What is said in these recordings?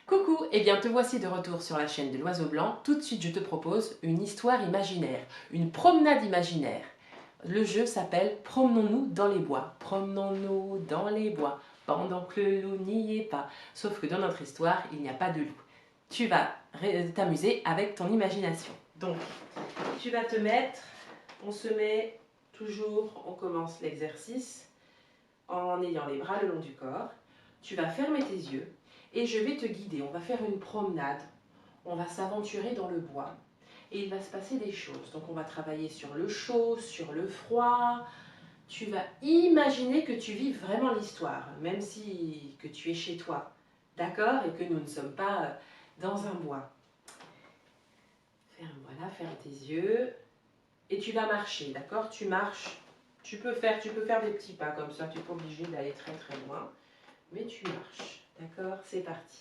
Coucou, et bien te voici de retour sur la chaîne de l'Oiseau Blanc. Tout de suite je te propose une histoire imaginaire, une promenade imaginaire. Le jeu s'appelle Promenons-nous dans les bois. Promenons-nous dans les bois, pendant que le loup n'y est pas. Sauf que dans notre histoire, il n'y a pas de loup. Tu vas t'amuser avec ton imagination. Donc, tu vas te mettre, on se met toujours, on commence l'exercice en ayant les bras le long du corps. Tu vas fermer tes yeux et je vais te guider. On va faire une promenade, on va s'aventurer dans le bois et il va se passer des choses. Donc on va travailler sur le chaud, sur le froid. Tu vas imaginer que tu vis vraiment l'histoire, même si que tu es chez toi, d'accord, et que nous ne sommes pas dans un bois. Voilà, ferme tes yeux et tu vas marcher, d'accord. Tu marches, tu peux faire des petits pas comme ça, tu n'es pas obligé d'aller très très loin, mais tu marches, d'accord, c'est parti.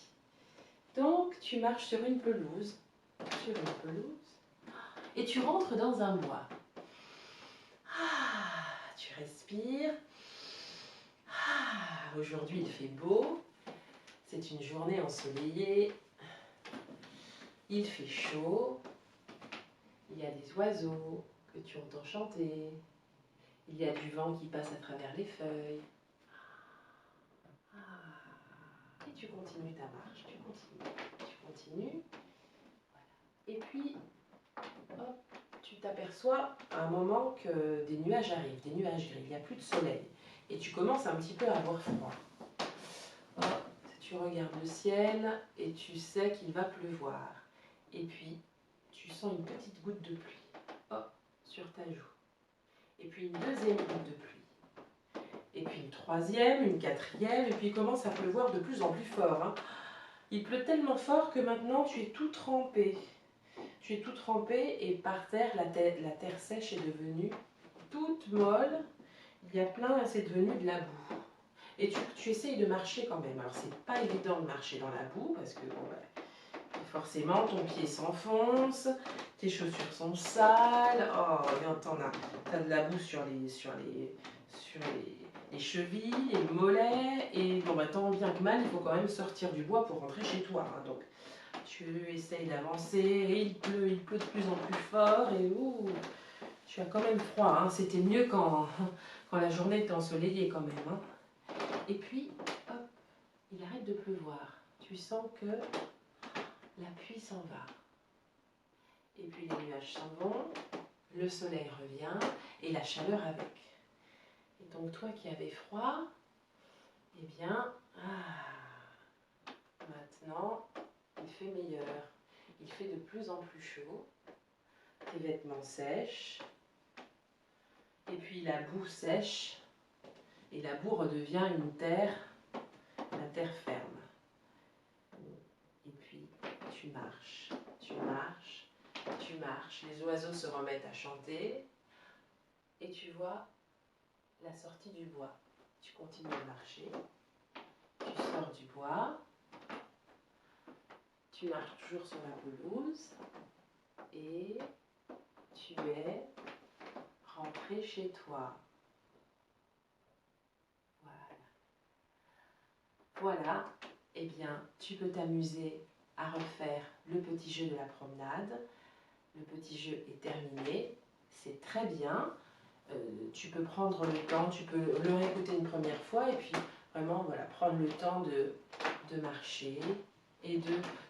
Donc tu marches sur une pelouse, et tu rentres dans un bois. Tu respires. Aujourd'hui il fait beau, c'est une journée ensoleillée, il fait chaud, il y a des oiseaux que tu entends chanter, il y a du vent qui passe à travers les feuilles. Et tu continues ta marche, tu continues. Et puis, hop, tu t'aperçois à un moment que des nuages arrivent, des nuages gris, il n'y a plus de soleil. Et tu commences un petit peu à avoir froid. Hop, tu regardes le ciel et tu sais qu'il va pleuvoir. Et puis, tu sens une petite goutte de pluie, hop, sur ta joue. Et puis une deuxième goutte de pluie. Et puis une troisième, une quatrième, et puis il commence à pleuvoir de plus en plus fort, hein. Il pleut tellement fort que maintenant tu es tout trempé. Tu es tout trempé et par terre, la terre sèche est devenue toute molle. Il y a plein, c'est devenu de la boue. Et tu essayes de marcher quand même. Alors c'est pas évident de marcher dans la boue parce que bon, forcément ton pied s'enfonce, tes chaussures sont sales. Oh, t'as de la boue sur les chevilles, les mollets. Et bon, tant bien que mal, il faut quand même sortir du bois pour rentrer chez toi, hein. Donc tu essayes d'avancer et il pleut de plus en plus fort et tu as quand même froid, hein. C'était mieux quand la journée était ensoleillée quand même, hein. Et puis, hop, il arrête de pleuvoir. Tu sens que la pluie s'en va. Et puis les nuages s'en vont, le soleil revient et la chaleur avec. Et donc toi qui avais froid, eh bien, maintenant, il fait meilleur. Il fait de plus en plus chaud. Tes vêtements sèchent. Et puis la boue sèche. Et la boue redevient une terre, la terre ferme. Et puis tu marches, tu marches, tu marches. Les oiseaux se remettent à chanter. Et tu vois la sortie du bois. Tu continues de marcher. Tu sors du bois. Tu marches toujours sur la pelouse. Et tu es rentré chez toi. Voilà, eh bien, tu peux t'amuser à refaire le petit jeu de la promenade. Le petit jeu est terminé, c'est très bien. Tu peux prendre le temps, tu peux le réécouter une première fois et puis vraiment voilà, prendre le temps de marcher et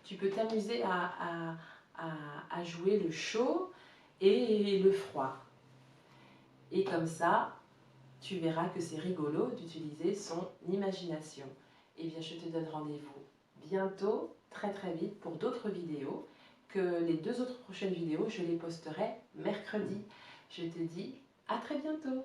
tu peux t'amuser à jouer le chaud et le froid. Et comme ça, tu verras que c'est rigolo d'utiliser son imagination. Eh bien, je te donne rendez-vous bientôt, très très vite, pour d'autres vidéos. Que les 2 autres prochaines vidéos, je les posterai mercredi. Je te dis à très bientôt.